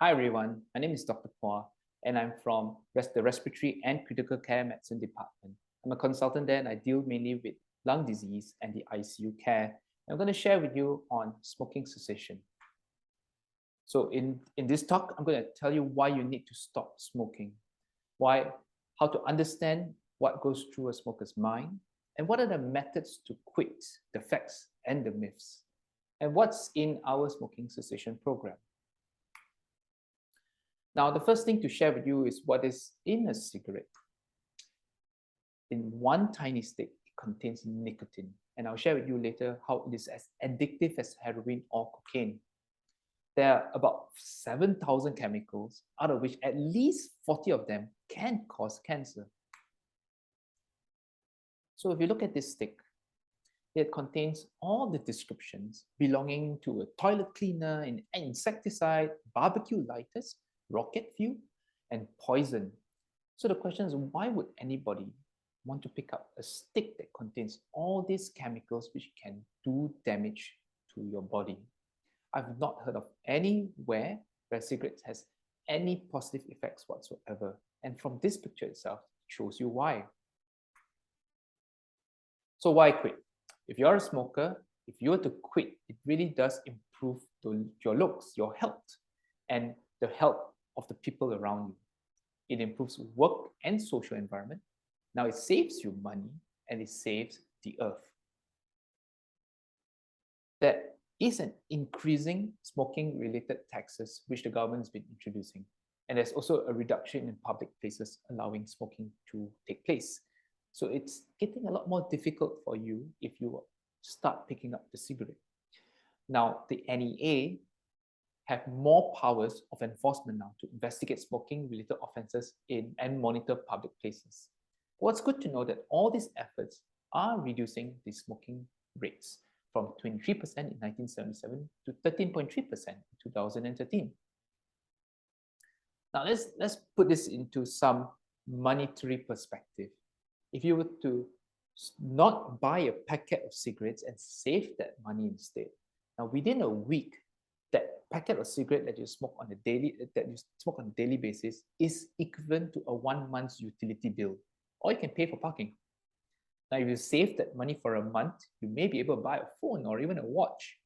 Hi everyone, my name is Dr. Puah and I'm from the Respiratory and Critical Care Medicine Department. I'm a consultant there and I deal mainly with lung disease and the ICU care. I'm going to share with you on smoking cessation. So in this talk, I'm going to tell you why you need to stop smoking, how to understand what goes through a smoker's mind, and what are the methods to quit, the facts and the myths, and what's in our smoking cessation program. Now, the first thing to share with you is what is in a cigarette. In one tiny stick, it contains nicotine, and I'll share with you later how it is as addictive as heroin or cocaine. There are about 7,000 chemicals, out of which at least 40 of them can cause cancer. So if you look at this stick, it contains all the descriptions belonging to a toilet cleaner, an insecticide, barbecue lighters, rocket fuel, and poison. So the question is, why would anybody want to pick up a stick that contains all these chemicals which can do damage to your body? I've not heard of anywhere where cigarettes has any positive effects whatsoever. And from this picture itself, it shows you why. So why quit? If you're a smoker, if you were to quit, it really does improve your looks, your health, and the health of the people around you. It improves work and social environment. Now it saves you money and it saves the earth. There is an increasing smoking related taxes which the government has been introducing. And there's also a reduction in public places allowing smoking to take place. So it's getting a lot more difficult for you if you start picking up the cigarette. Now, the NEA have more powers of enforcement now to investigate smoking-related offences and monitor public places. What's good to know that all these efforts are reducing the smoking rates from 23% in 1977 to 13.3% in 2013. Now, let's put this into some monetary perspective. If you were to not buy a packet of cigarettes and save that money instead, now within a week, that packet of cigarette that you smoke on a daily basis is equivalent to a 1 month's utility bill, or you can pay for parking. Now, if you save that money for a month, you may be able to buy a phone or even a watch.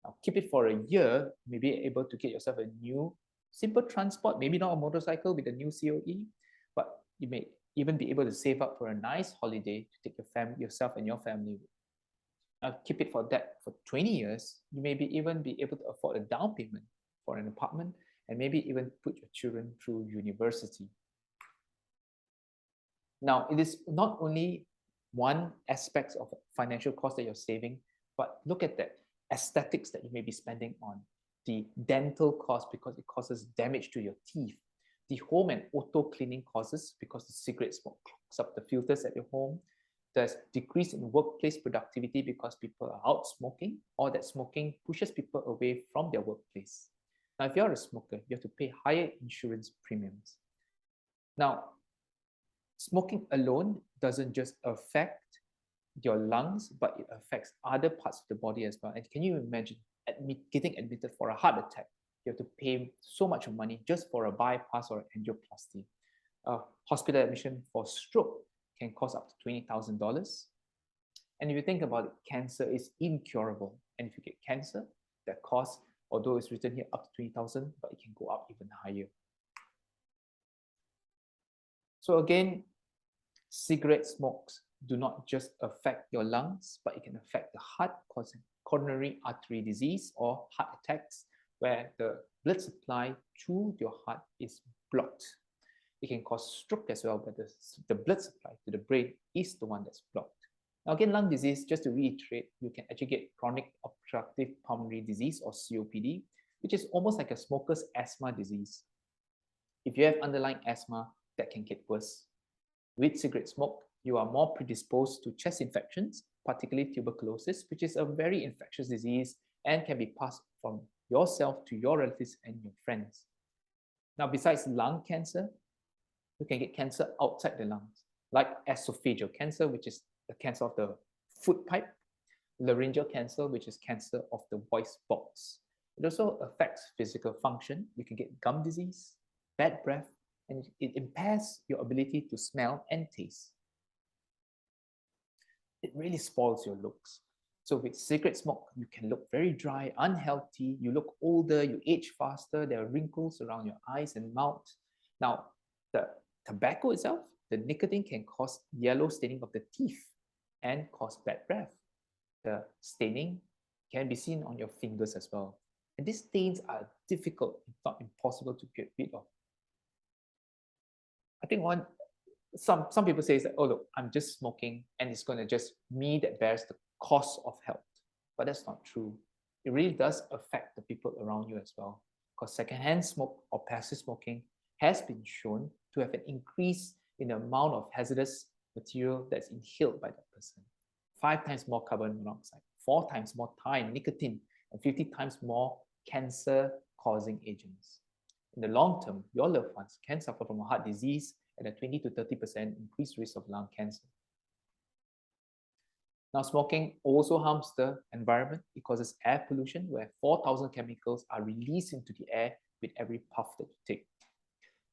Now, keep it for a year, you may be able to get yourself a new simple transport, maybe not a motorcycle with a new COE, but you may even be able to save up for a nice holiday to take yourself and your family with. Now, keep it for that for 20 years, you may even be able to afford a down payment for an apartment and maybe even put your children through university. Now, it is not only one aspect of financial cost that you're saving, but look at that aesthetics that you may be spending on, the dental cost because it causes damage to your teeth, the home and auto cleaning causes because the cigarette smoke clogs up the filters at your home. There's decrease in workplace productivity because people are out smoking, or that smoking pushes people away from their workplace. Now, if you're a smoker, you have to pay higher insurance premiums. Now, smoking alone doesn't just affect your lungs, but it affects other parts of the body as well. And can you imagine getting admitted for a heart attack? You have to pay so much money just for a bypass or angioplasty. Hospital admission for stroke can cost up to $20,000. And if you think about it, cancer is incurable. And if you get cancer, that cost, although it's written here up to 20,000, but it can go up even higher. So again, cigarette smokes do not just affect your lungs, but it can affect the heart, causing coronary artery disease or heart attacks, where the blood supply to your heart is blocked. It can cause stroke as well, but the blood supply to the brain is the one that's blocked. Now again, lung disease, just to reiterate, you can actually get chronic obstructive pulmonary disease or COPD, which is almost like a smoker's asthma disease. If you have underlying asthma, that can get worse. With cigarette smoke, you are more predisposed to chest infections, particularly tuberculosis, which is a very infectious disease and can be passed from yourself to your relatives and your friends. Now, besides lung cancer, you can get cancer outside the lungs, like esophageal cancer, which is the cancer of the food pipe, laryngeal cancer, which is cancer of the voice box, It also affects physical function. You can get gum disease, bad breath, and it impairs your ability to smell and taste. It really spoils your looks. So with cigarette smoke, you can look very dry, unhealthy, you look older, you age faster, there are wrinkles around your eyes and mouth. Now, the tobacco itself, the nicotine can cause yellow staining of the teeth and cause bad breath. The staining can be seen on your fingers as well. And these stains are difficult, if not impossible, to get rid of. I think some people say that, oh look, I'm just smoking and it's going to just me that bears the cost of health. But that's not true. It really does affect the people around you as well. Because secondhand smoke or passive smoking has been shown to have an increase in the amount of hazardous material that's inhaled by that person. 5 times more carbon monoxide, 4 times more time, nicotine, and 50 times more cancer-causing agents. In the long term, your loved ones can suffer from a heart disease and a 20 to 30% increased risk of lung cancer. Now, smoking also harms the environment. It causes air pollution, where 4,000 chemicals are released into the air with every puff that you take.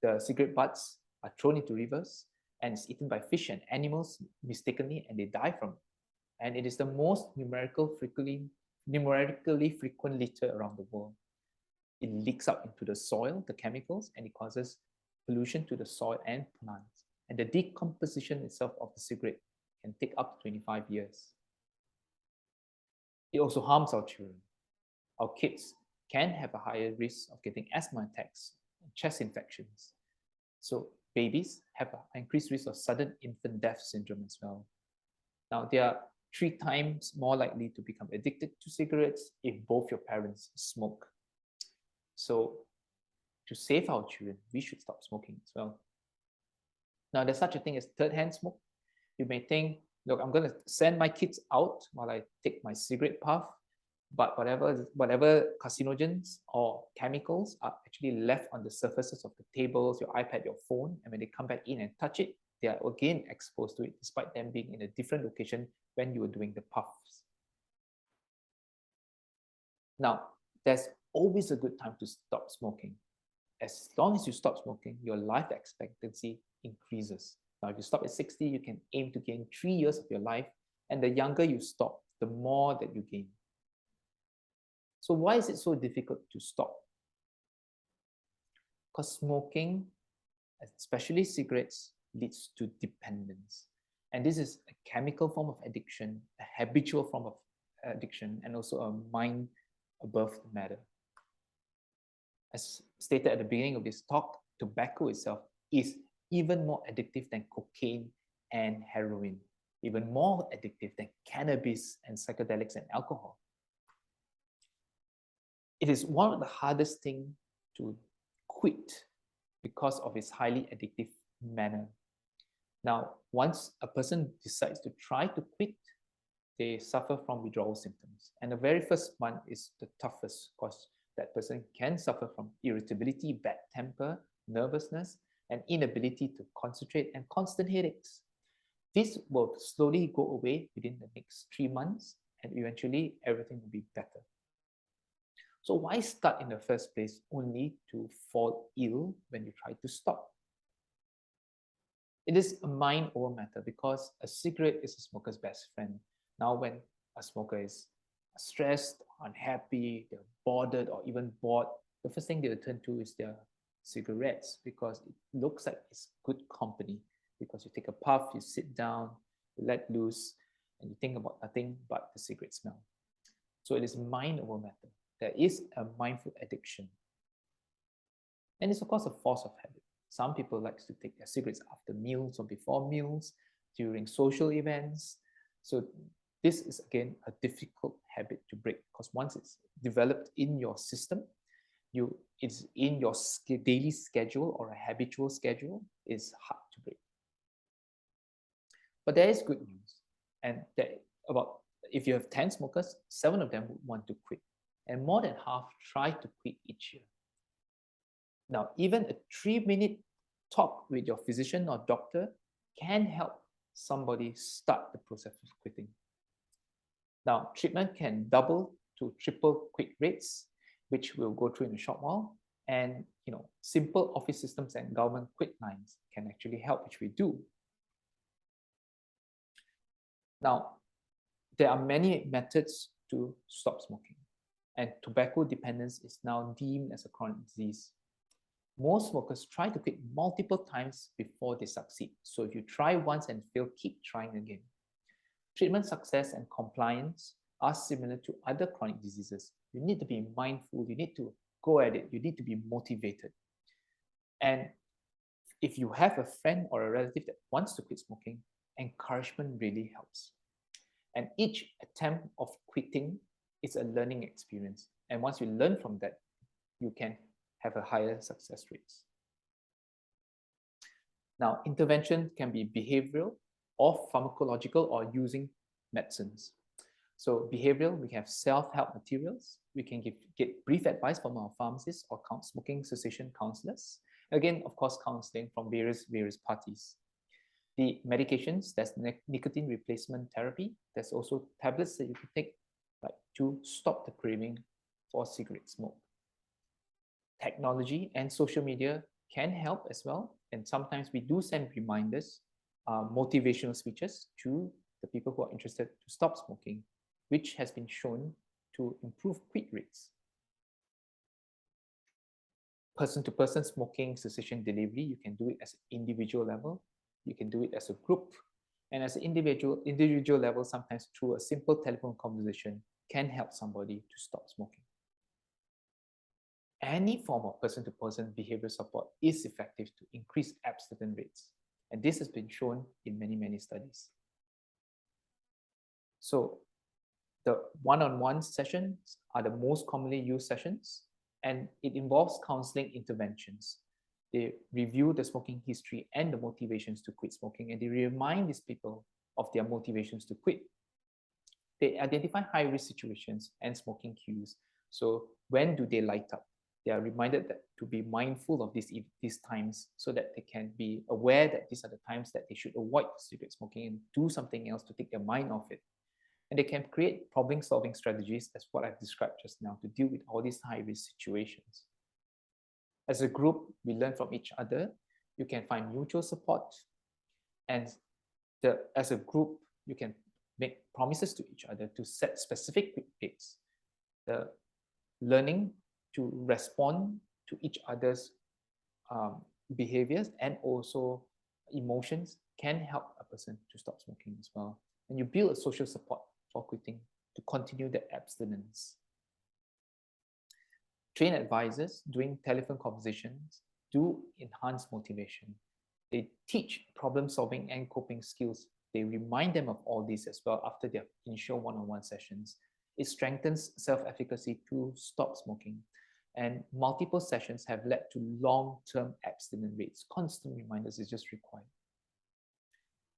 The cigarette butts are thrown into rivers and is eaten by fish and animals mistakenly, and they die from it. And it is the most numerically frequent litter around the world. It leaks out into the soil, the chemicals, and it causes pollution to the soil and plants. And the decomposition itself of the cigarette can take up to 25 years. It also harms our children. Our kids can have a higher risk of getting asthma attacks and chest infections. So babies have an increased risk of sudden infant death syndrome as well. Now, they are 3 times more likely to become addicted to cigarettes if both your parents smoke. So to save our children, we should stop smoking as well. Now, there's such a thing as third-hand smoke. You may think, look, I'm going to send my kids out while I take my cigarette puff, but whatever carcinogens or chemicals are actually left on the surfaces of the tables, your iPad, your phone, and when they come back in and touch it, they are again exposed to it, despite them being in a different location when you were doing the puffs. Now, there's always a good time to stop smoking. As long as you stop smoking, your life expectancy increases. Now, if you stop at 60, you can aim to gain 3 years of your life, and the younger you stop, the more that you gain. So why is it so difficult to stop? Because smoking, especially cigarettes, leads to dependence. And this is a chemical form of addiction, a habitual form of addiction, and also a mind above the matter. As stated at the beginning of this talk, tobacco itself is even more addictive than cocaine and heroin, even more addictive than cannabis and psychedelics and alcohol. It is one of the hardest things to quit because of its highly addictive manner. Now, once a person decides to try to quit, they suffer from withdrawal symptoms. And the very first one is the toughest, because that person can suffer from irritability, bad temper, nervousness, and inability to concentrate, and constant headaches. This will slowly go away within the next 3 months, and eventually everything will be better. So why start in the first place only to fall ill when you try to stop? It is a mind over matter, because a cigarette is a smoker's best friend. Now, when a smoker is stressed, unhappy, they're bothered or even bored, the first thing they'll turn to is their cigarettes, because it looks like it's good company. Because you take a puff, you sit down, you let loose, and you think about nothing but the cigarette smell. So it is mind over matter. There is a mindful addiction. And it's of course a force of habit. Some people like to take their cigarettes after meals or before meals, during social events. So this is again a difficult habit to break, because once it's developed in your system, it's in your daily schedule or a habitual schedule, it's hard to break. But there is good news. And if you have 10 smokers, 7 of them would want to quit. And more than half try to quit each year. Now, even a 3-minute talk with your physician or doctor can help somebody start the process of quitting. Now, treatment can double to triple quit rates, which we'll go through in a short while. And simple office systems and government quit lines can actually help, which we do. Now, there are many methods to stop smoking, and tobacco dependence is now deemed as a chronic disease. Most smokers try to quit multiple times before they succeed. So if you try once and fail, keep trying again. Treatment success and compliance are similar to other chronic diseases. You need to be mindful, you need to go at it, you need to be motivated. And if you have a friend or a relative that wants to quit smoking, encouragement really helps. And each attempt of quitting is a learning experience. And once you learn from that, you can have a higher success rates. Now, intervention can be behavioral or pharmacological or using medicines. So behavioral, we have self-help materials. We can get brief advice from our pharmacists or smoking cessation counselors. Again, of course, counseling from various parties. The medications, there's nicotine replacement therapy. There's also tablets that you can take to stop the craving for cigarette smoke. Technology and social media can help as well. And sometimes we do send reminders, motivational speeches to the people who are interested to stop smoking, which has been shown to improve quit rates. Person-to-person smoking cessation delivery, you can do it as an individual level, you can do it as a group, and as an individual level, sometimes through a simple telephone conversation can help somebody to stop smoking. Any form of person-to-person behavioral support is effective to increase abstinence rates, and this has been shown in many studies. So the one-on-one sessions are the most commonly used sessions, and it involves counseling interventions. They review the smoking history and the motivations to quit smoking, and they remind these people of their motivations to quit. They identify high-risk situations and smoking cues. So when do they light up? They are reminded that to be mindful of these times so that they can be aware that these are the times that they should avoid cigarette smoking and do something else to take their mind off it. And they can create problem-solving strategies, as what I've described just now, to deal with all these high-risk situations. As a group, we learn from each other. You can find mutual support. And as a group, you can make promises to each other to set specific quit dates. The learning to respond to each other's behaviors and also emotions can help a person to stop smoking as well. And you build a social support for quitting to continue the abstinence. Trained advisors doing telephone conversations do enhance motivation. They teach problem solving and coping skills. They remind them of all this as well after their initial one-on-one sessions. It strengthens self-efficacy to stop smoking. And multiple sessions have led to long-term abstinence rates. Constant reminders is just required.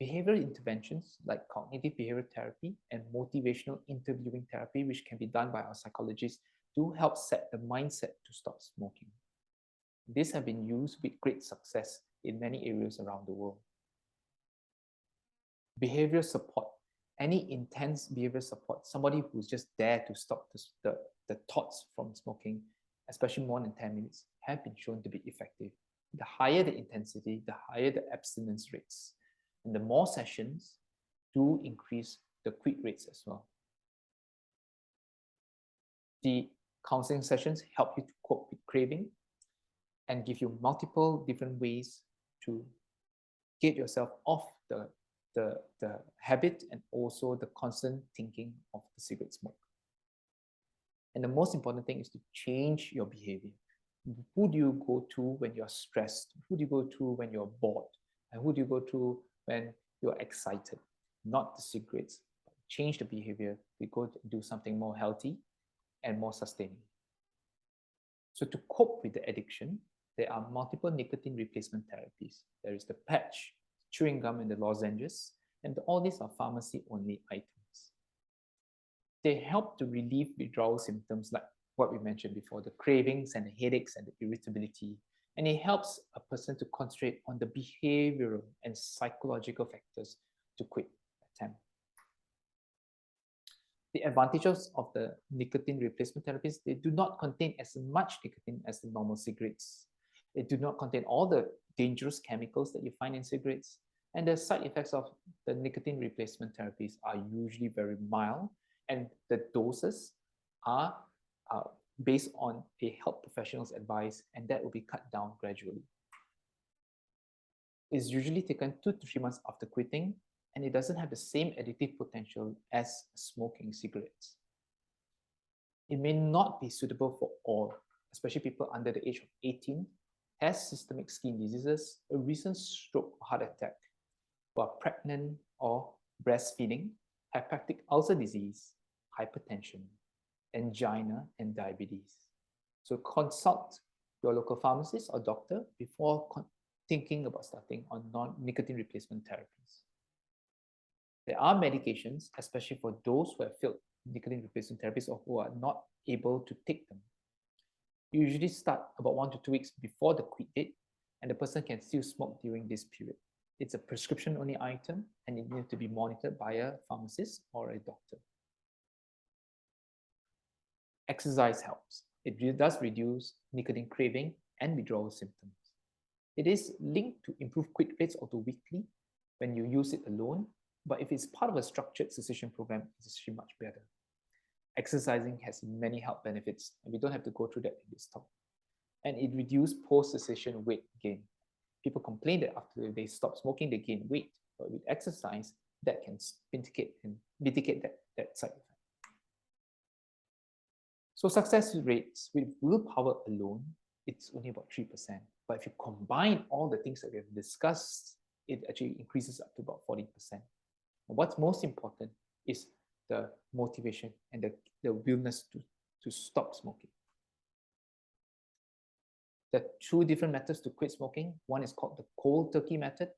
Behavioral interventions like cognitive behavioral therapy and motivational interviewing therapy, which can be done by our psychologists, do help set the mindset to stop smoking. These have been used with great success in many areas around the world. Behavioral support, any intense behavioral support, somebody who's just there to stop the thoughts from smoking, especially more than 10 minutes, have been shown to be effective. The higher the intensity, the higher the abstinence rates. And the more sessions do increase the quit rates as well. The counseling sessions help you to cope with craving and give you multiple different ways to get yourself off the habit and also the constant thinking of the cigarette smoke. And the most important thing is to change your behavior. Who do you go to when you're stressed? Who do you go to when you're bored? And who do you go to when you're excited? Not the cigarettes. Change the behavior. We go to do something more healthy and more sustaining. So to cope with the addiction, there are multiple nicotine replacement therapies. There is the patch, chewing gum, and the lozenges, and all these are pharmacy-only items. They help to relieve withdrawal symptoms like what we mentioned before, the cravings and the headaches and the irritability. And it helps a person to concentrate on the behavioral and psychological factors to quit attempt. The advantages of the nicotine replacement therapies, they do not contain as much nicotine as the normal cigarettes. They do not contain all the dangerous chemicals that you find in cigarettes. And the side effects of the nicotine replacement therapies are usually very mild, and the doses are based on a health professional's advice, and that will be cut down gradually. It's usually taken 2 to 3 months after quitting, and it doesn't have the same addictive potential as smoking cigarettes. It may not be suitable for all, especially people under the age of 18, has systemic skin diseases, a recent stroke or heart attack, who are pregnant or breastfeeding, hepatic ulcer disease, hypertension, angina, and diabetes. So consult your local pharmacist or doctor before thinking about starting on non-nicotine replacement therapies. There are medications, especially for those who have failed nicotine replacement therapies or who are not able to take them. You usually start about 1 to 2 weeks before the quit date, and the person can still smoke during this period. It's a prescription-only item, and it needs to be monitored by a pharmacist or a doctor. Exercise helps. It does reduce nicotine craving and withdrawal symptoms. It is linked to improved quit rates, although weekly, when you use it alone. But if it's part of a structured cessation program, it's actually much better. Exercising has many health benefits, and we don't have to go through that in this talk. And it reduces post-cessation weight gain. People complain that after they stop smoking, they gain weight. But with exercise, that can mitigate that side effect. So success rates with willpower alone, it's only about 3%. But if you combine all the things that we have discussed, it actually increases up to about 40%. And what's most important is the motivation and the willingness to stop smoking. There are 2 different methods to quit smoking. One is called the cold turkey method,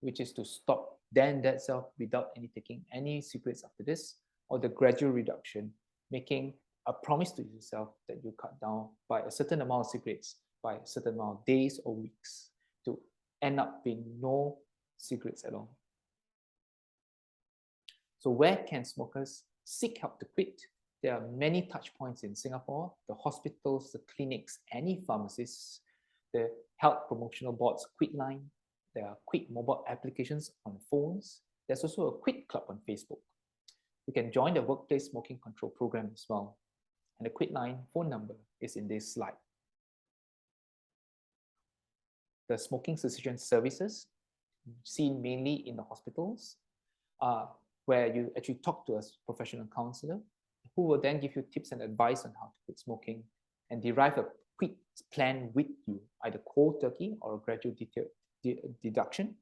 which is to stop then that self without taking any cigarettes after this, or the gradual reduction, making a promise to yourself that you cut down by a certain amount of cigarettes, by a certain amount of days or weeks, to end up being no cigarettes at all. So where can smokers seek help to quit? There are many touch points in Singapore: the hospitals, the clinics, any pharmacists, the health promotional boards, Quit Line. There are Quit mobile applications on phones. There's also a Quit Club on Facebook. You can join the workplace smoking control program as well. And the Quit Line phone number is in this slide. The smoking cessation services, seen mainly in the hospitals, where you actually talk to a professional counselor who will then give you tips and advice on how to quit smoking and derive a quit plan with you, either cold turkey or a gradual deduction.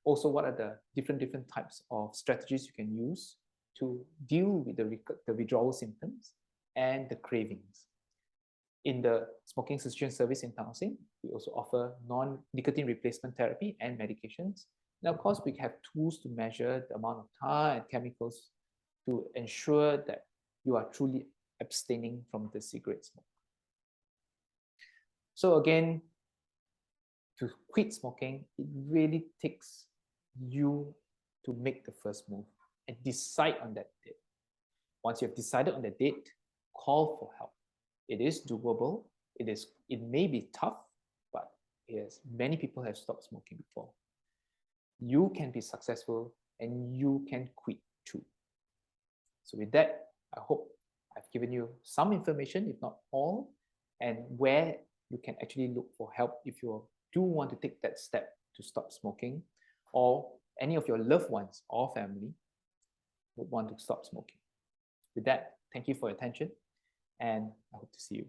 Also, what are the different types of strategies you can use to deal with the withdrawal symptoms and the cravings. In the smoking cessation service in Tan Sing, we also offer non-nicotine replacement therapy and medications. Now, of course, we have tools to measure the amount of tar and chemicals to ensure that you are truly abstaining from the cigarette smoke. So again, to quit smoking, it really takes you to make the first move and decide on that date. Once you have decided on the date, call for help. It is doable. It may be tough, but yes, many people have stopped smoking before. You can be successful and you can quit too. So with that, I hope I've given you some information, if not all, and where you can actually look for help if you do want to take that step to stop smoking, or any of your loved ones or family would want to stop smoking. With that, thank you for your attention, and I hope to see you.